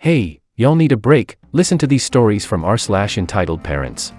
Hey, y'all need a break? Listen to these stories from r/EntitledParents.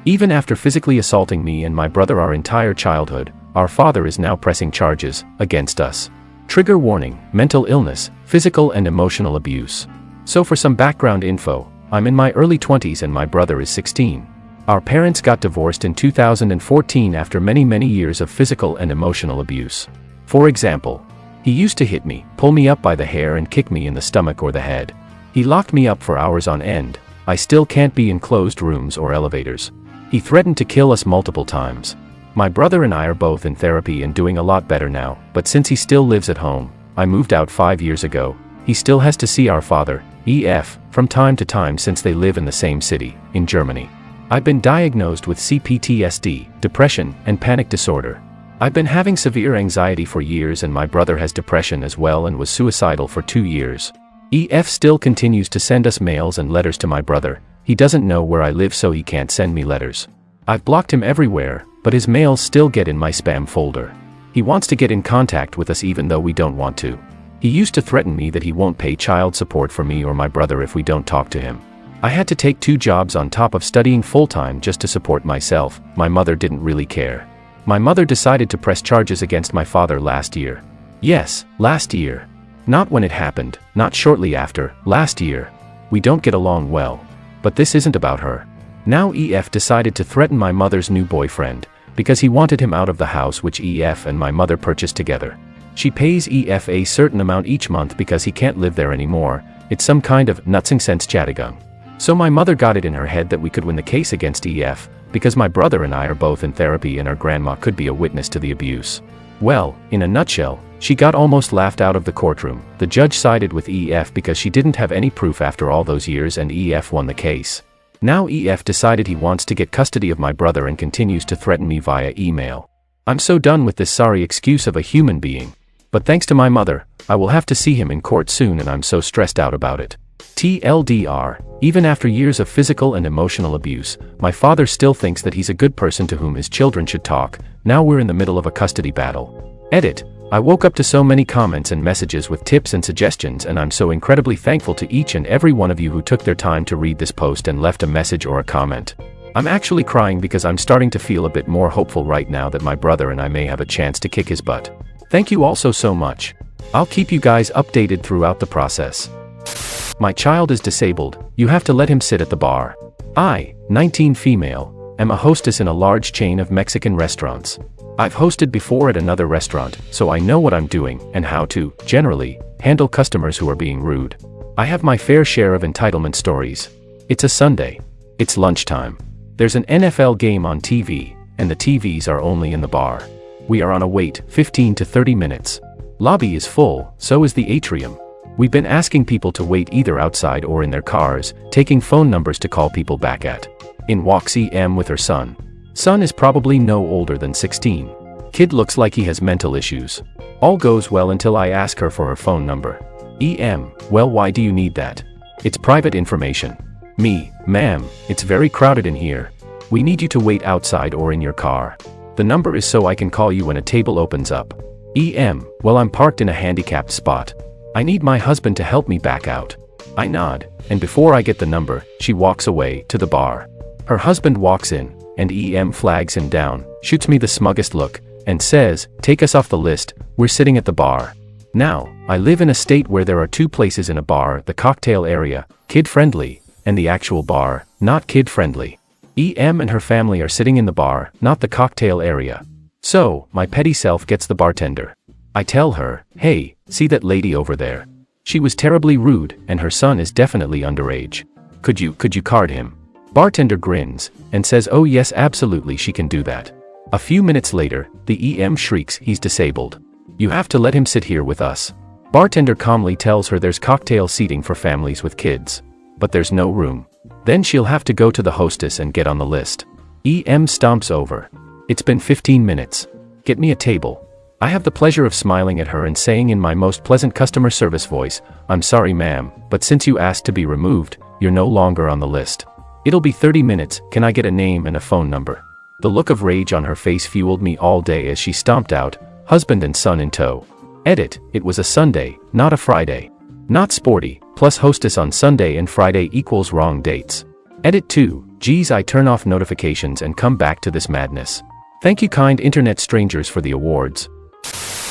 Even after physically assaulting me and my brother our entire childhood, our father is now pressing charges against us. Trigger warning: mental illness, physical and emotional abuse. So for some background info, I'm in my early 20s and my brother is 16. Our parents got divorced in 2014 after many years of physical and emotional abuse. For example, he used to hit me, pull me up by the hair and kick me in the stomach or the head. He locked me up for hours on end. I still can't be in closed rooms or elevators. He threatened to kill us multiple times. My brother and I are both in therapy and doing a lot better now, but since he still lives at home, I moved out 5 years ago, he still has to see our father, EF, from time to time since they live in the same city, in Germany. I've been diagnosed with CPTSD, depression, and panic disorder. I've been having severe anxiety for years and my brother has depression as well and was suicidal for 2 years. EF still continues to send us mails and letters to my brother. He doesn't know where I live so he can't send me letters. I've blocked him everywhere, but his mails still get in my spam folder. He wants to get in contact with us even though we don't want to. He used to threaten me that he won't pay child support for me or my brother if we don't talk to him. I had to take 2 jobs on top of studying full-time just to support myself. My mother didn't really care. My mother decided to press charges against my father last year. Yes, last year. Not when it happened, not shortly after, last year. We don't get along well. But this isn't about her. Now EF decided to threaten my mother's new boyfriend, because he wanted him out of the house which EF and my mother purchased together. She pays EF a certain amount each month because he can't live there anymore. It's some kind of nutzingsense. So my mother got it in her head that we could win the case against EF, because my brother and I are both in therapy and our grandma could be a witness to the abuse. Well, in a nutshell, she got almost laughed out of the courtroom. The judge sided with EF because she didn't have any proof after all those years and EF won the case. Now EF decided he wants to get custody of my brother and continues to threaten me via email. I'm so done with this sorry excuse of a human being. But thanks to my mother, I will have to see him in court soon and I'm so stressed out about it. TLDR, even after years of physical and emotional abuse, my father still thinks that he's a good person to whom his children should talk. Now we're in the middle of a custody battle. Edit. I woke up to so many comments and messages with tips and suggestions and I'm so incredibly thankful to each and every one of you who took their time to read this post and left a message or a comment. I'm actually crying because I'm starting to feel a bit more hopeful right now that my brother and I may have a chance to kick his butt. Thank you all so much. I'll keep you guys updated throughout the process. My child is disabled, you have to let him sit at the bar. I, 19 female, am a hostess in a large chain of Mexican restaurants. I've hosted before at another restaurant, so I know what I'm doing and how to, generally, handle customers who are being rude. I have my fair share of entitlement stories. It's a Sunday. It's lunchtime. There's an NFL game on TV, and the TVs are only in the bar. We are on a wait, 15 to 30 minutes. Lobby is full, so is the atrium. We've been asking people to wait either outside or in their cars, taking phone numbers to call people back at. In walks EM with her son. Son is probably no older than 16. Kid looks like he has mental issues. All goes well until I ask her for her phone number. EM, well, why do you need that? It's private information. Me, ma'am, it's very crowded in here. We need you to wait outside or in your car. The number is so I can call you when a table opens up. EM, well, I'm parked in a handicapped spot. I need my husband to help me back out. I nod, and before I get the number, she walks away to the bar. Her husband walks in, and EM flags him down, shoots me the smuggest look, and says, "Take us off the list, we're sitting at the bar." Now, I live in a state where there are 2 places in a bar, the cocktail area, kid-friendly, and the actual bar, not kid-friendly. EM and her family are sitting in the bar, not the cocktail area. So, my petty self gets the bartender. I tell her, "Hey, see that lady over there? She was terribly rude, and her son is definitely underage. Could you card him?" Bartender grins, and says, "Oh yes, absolutely, she can do that." A few minutes later, the EM shrieks, "He's disabled. You have to let him sit here with us." Bartender calmly tells her there's cocktail seating for families with kids. But there's no room. Then she'll have to go to the hostess and get on the list. EM stomps over. "It's been 15 minutes. Get me a table." I have the pleasure of smiling at her and saying in my most pleasant customer service voice, "I'm sorry ma'am, but since you asked to be removed, you're no longer on the list. It'll be 30 minutes, can I get a name and a phone number?" The look of rage on her face fueled me all day as she stomped out, husband and son in tow. Edit, it was a Sunday, not a Friday. Not sporty, plus hostess on Sunday and Friday equals wrong dates. Edit 2. Geez, I turn off notifications and come back to this madness. Thank you kind internet strangers for the awards.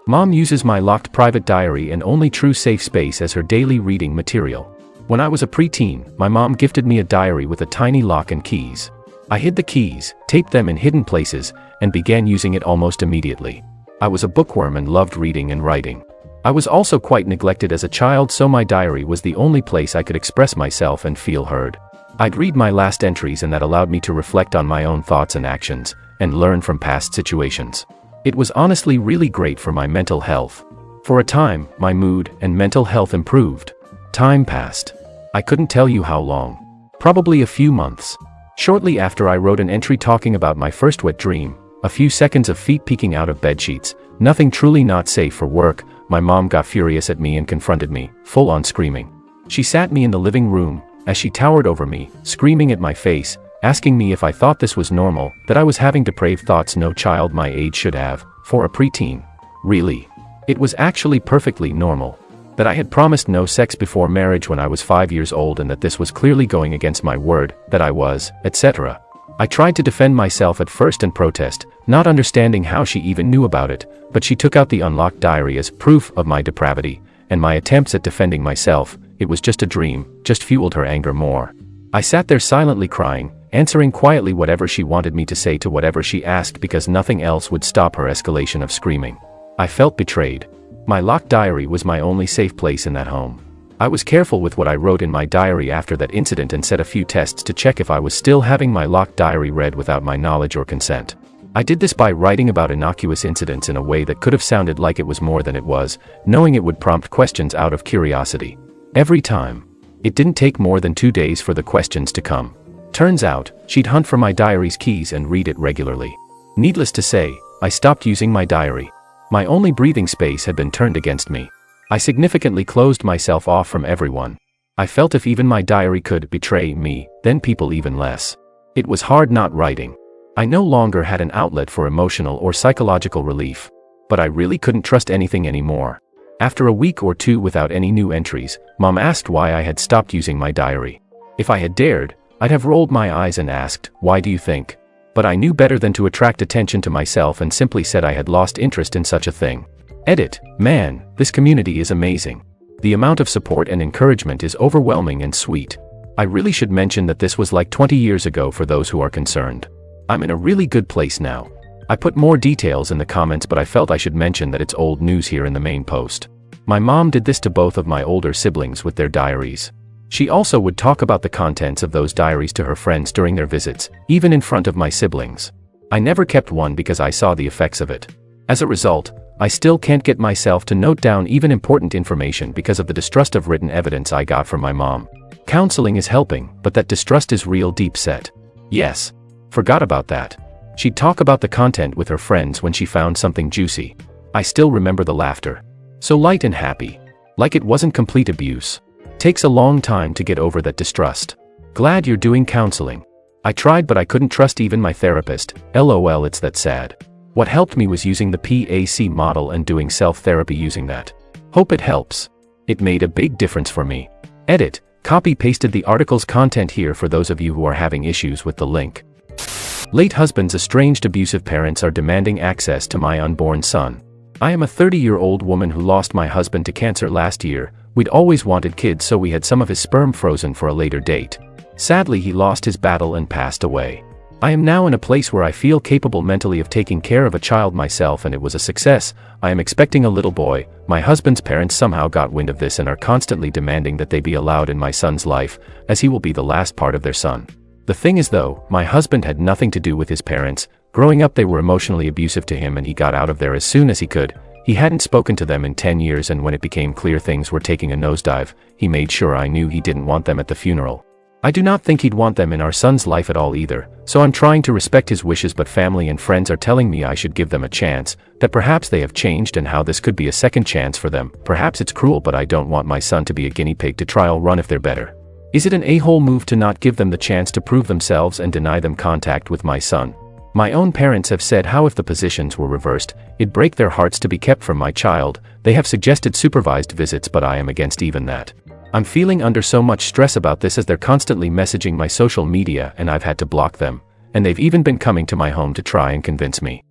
Mom uses my locked private diary and only true safe space as her daily reading material. When I was a preteen, my mom gifted me a diary with a tiny lock and keys. I hid the keys, taped them in hidden places, and began using it almost immediately. I was a bookworm and loved reading and writing. I was also quite neglected as a child, so my diary was the only place I could express myself and feel heard. I'd read my last entries and that allowed me to reflect on my own thoughts and actions, and learn from past situations. It was honestly really great for my mental health. For a time, my mood and mental health improved. Time passed. I couldn't tell you how long. Probably a few months. Shortly after, I wrote an entry talking about my first wet dream, a few seconds of feet peeking out of bedsheets, nothing truly not safe for work. My mom got furious at me and confronted me, full on screaming. She sat me in the living room, as she towered over me, screaming at my face, asking me if I thought this was normal, that I was having depraved thoughts no child my age should have, for a preteen. Really? It was actually perfectly normal. That I had promised no sex before marriage when I was 5 years old and that this was clearly going against my word, that I was, etc. I tried to defend myself at first and protest, not understanding how she even knew about it, but she took out the unlocked diary as proof of my depravity, and my attempts at defending myself, it was just a dream, just fueled her anger more. I sat there silently crying, answering quietly whatever she wanted me to say to whatever she asked because nothing else would stop her escalation of screaming. I felt betrayed. My locked diary was my only safe place in that home. I was careful with what I wrote in my diary after that incident and set a few tests to check if I was still having my locked diary read without my knowledge or consent. I did this by writing about innocuous incidents in a way that could have sounded like it was more than it was, knowing it would prompt questions out of curiosity. Every time. It didn't take more than 2 days for the questions to come. Turns out, she'd hunt for my diary's keys and read it regularly. Needless to say, I stopped using my diary. My only breathing space had been turned against me. I significantly closed myself off from everyone. I felt if even my diary could betray me, then people even less. It was hard not writing. I no longer had an outlet for emotional or psychological relief. But I really couldn't trust anything anymore. After a week or two without any new entries, Mom asked why I had stopped using my diary. If I had dared, I'd have rolled my eyes and asked, "Why do you think?" But I knew better than to attract attention to myself and simply said I had lost interest in such a thing. Edit. Man, this community is amazing. The amount of support and encouragement is overwhelming and sweet. I really should mention that this was like 20 years ago for those who are concerned. I'm in a really good place now. I put more details in the comments, but I felt I should mention that it's old news here in the main post. My mom did this to both of my older siblings with their diaries. She also would talk about the contents of those diaries to her friends during their visits, even in front of my siblings. I never kept one because I saw the effects of it. As a result, I still can't get myself to note down even important information because of the distrust of written evidence I got from my mom. Counseling is helping, but that distrust is real deep set. Yes. Forgot about that. She'd talk about the content with her friends when she found something juicy. I still remember the laughter. So light and happy. Like it wasn't complete abuse. Takes a long time to get over that distrust. Glad you're doing counseling. I tried, but I couldn't trust even my therapist. LOL, it's that sad. What helped me was using the PAC model and doing self-therapy using that. Hope it helps. It made a big difference for me. Edit. Copy-pasted the article's content here for those of you who are having issues with the link. Late husband's estranged abusive parents are demanding access to my unborn son. I am a 30-year-old woman who lost my husband to cancer last year. We'd always wanted kids, so we had some of his sperm frozen for a later date. Sadly, he lost his battle and passed away. I am now in a place where I feel capable mentally of taking care of a child myself, and it was a success. I am expecting a little boy. My husband's parents somehow got wind of this and are constantly demanding that they be allowed in my son's life, as he will be the last part of their son. The thing is though, my husband had nothing to do with his parents. Growing up, they were emotionally abusive to him and he got out of there as soon as he could. He hadn't spoken to them in 10 years, and when it became clear things were taking a nosedive, he made sure I knew he didn't want them at the funeral. I do not think he'd want them in our son's life at all either, so I'm trying to respect his wishes, but family and friends are telling me I should give them a chance, that perhaps they have changed and how this could be a second chance for them. Perhaps it's cruel, but I don't want my son to be a guinea pig to trial run if they're better. Is it an a-hole move to not give them the chance to prove themselves and deny them contact with my son? My own parents have said how if the positions were reversed, it'd break their hearts to be kept from my child. They have suggested supervised visits, but I am against even that. I'm feeling under so much stress about this as they're constantly messaging my social media and I've had to block them, and they've even been coming to my home to try and convince me.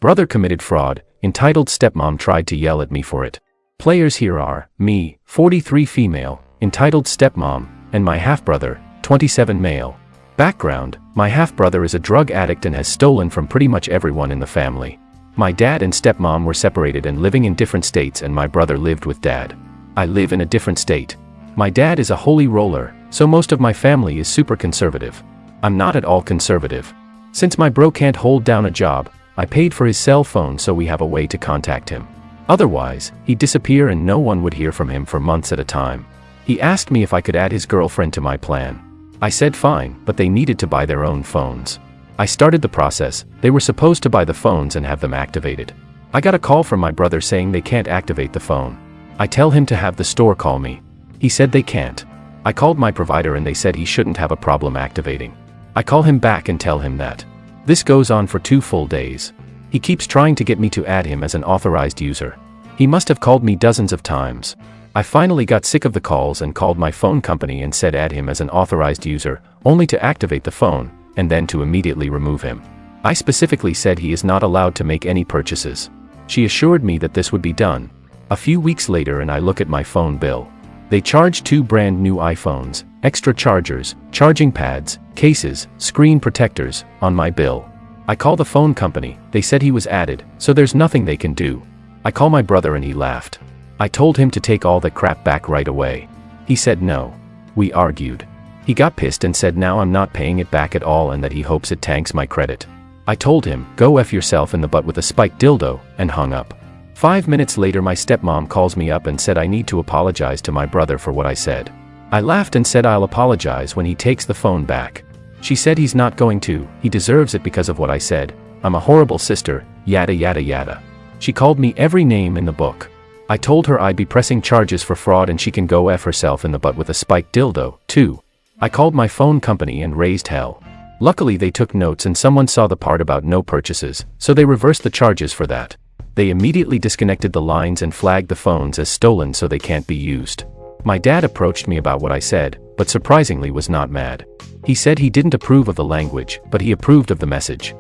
Brother committed fraud, entitled stepmom tried to yell at me for it. Players here are, me, 43 female, entitled stepmom, and my half-brother, 27 male. Background, my half-brother is a drug addict and has stolen from pretty much everyone in the family. My dad and stepmom were separated and living in different states, and my brother lived with dad. I live in a different state. My dad is a holy roller, so most of my family is super conservative. I'm not at all conservative. Since my bro can't hold down a job, I paid for his cell phone so we have a way to contact him. Otherwise, he'd disappear and no one would hear from him for months at a time. He asked me if I could add his girlfriend to my plan. I said fine, but they needed to buy their own phones. I started the process. They were supposed to buy the phones and have them activated. I got a call from my brother saying they can't activate the phone. I tell him to have the store call me. He said they can't. I called my provider and they said he shouldn't have a problem activating. I call him back and tell him that. This goes on for 2 full days. He keeps trying to get me to add him as an authorized user. He must have called me dozens of times. I finally got sick of the calls and called my phone company and said add him as an authorized user, only to activate the phone, and then to immediately remove him. I specifically said he is not allowed to make any purchases. She assured me that this would be done. A few weeks later and I look at my phone bill. They charged 2 brand new iPhones, extra chargers, charging pads, cases, screen protectors, on my bill. I call the phone company, they said he was added, so there's nothing they can do. I call my brother and he laughed. I told him to take all that crap back right away. He said no. We argued. He got pissed and said now I'm not paying it back at all and that he hopes it tanks my credit. I told him, go F yourself in the butt with a spiked dildo, and hung up. 5 minutes later my stepmom calls me up and said I need to apologize to my brother for what I said. I laughed and said I'll apologize when he takes the phone back. She said he's not going to, he deserves it because of what I said. I'm a horrible sister, yada yada yada. She called me every name in the book. I told her I'd be pressing charges for fraud and she can go F herself in the butt with a spiked dildo, too. I called my phone company and raised hell. Luckily they took notes and someone saw the part about no purchases, so they reversed the charges for that. They immediately disconnected the lines and flagged the phones as stolen so they can't be used. My dad approached me about what I said, but surprisingly was not mad. He said he didn't approve of the language, but he approved of the message.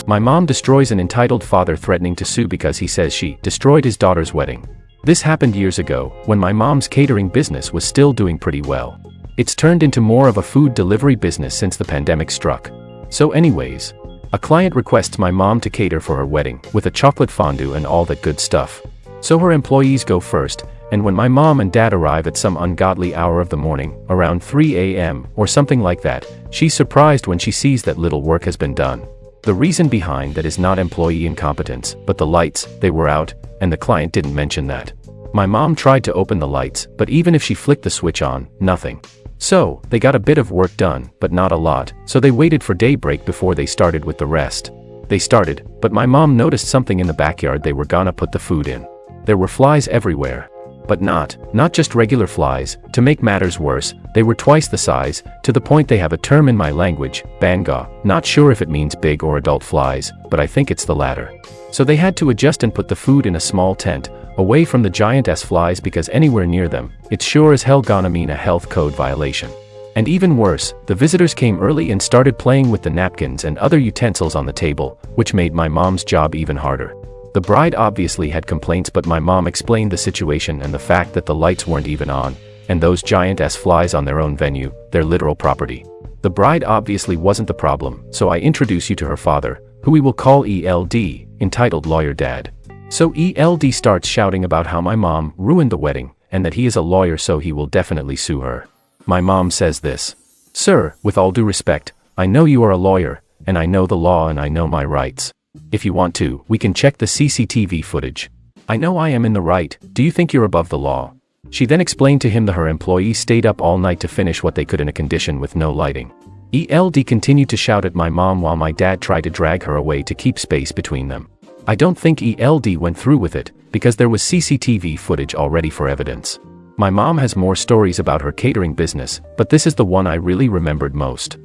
My mom destroys an entitled father threatening to sue because he says she destroyed his daughter's wedding. This happened years ago, when my mom's catering business was still doing pretty well. It's turned into more of a food delivery business since the pandemic struck. So anyways, a client requests my mom to cater for her wedding, with a chocolate fondue and all that good stuff. So her employees go first, and when my mom and dad arrive at some ungodly hour of the morning, around 3 a.m. or something like that, she's surprised when she sees that little work has been done. The reason behind that is not employee incompetence, but the lights, they were out, and the client didn't mention that. My mom tried to open the lights, but even if she flicked the switch on, nothing. So, they got a bit of work done, but not a lot, so they waited for daybreak before they started with the rest. They started, but my mom noticed something in the backyard they were gonna put the food in. There were flies everywhere. But not just regular flies. To make matters worse, they were twice the size, to the point they have a term in my language, banga, not sure if it means big or adult flies, but I think it's the latter. So they had to adjust and put the food in a small tent, away from the giant-ass flies because anywhere near them, it's sure as hell gonna mean a health code violation. And even worse, the visitors came early and started playing with the napkins and other utensils on the table, which made my mom's job even harder. The bride obviously had complaints, but my mom explained the situation and the fact that the lights weren't even on, and those giant-ass flies on their own venue, their literal property. The bride obviously wasn't the problem, so I introduce you to her father, who we will call ELD, entitled Lawyer Dad. So ELD starts shouting about how my mom ruined the wedding, and that he is a lawyer so he will definitely sue her. My mom says this: "Sir, with all due respect, I know you are a lawyer, and I know the law and I know my rights. If you want to, we can check the CCTV footage. I know I am in the right, do you think you're above the law?" She then explained to him that her employees stayed up all night to finish what they could in a condition with no lighting. ELD continued to shout at my mom while my dad tried to drag her away to keep space between them. I don't think ELD went through with it, because there was CCTV footage already for evidence. My mom has more stories about her catering business, but this is the one I really remembered most.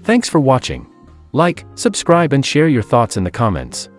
Thanks for watching. Like, subscribe and share your thoughts in the comments.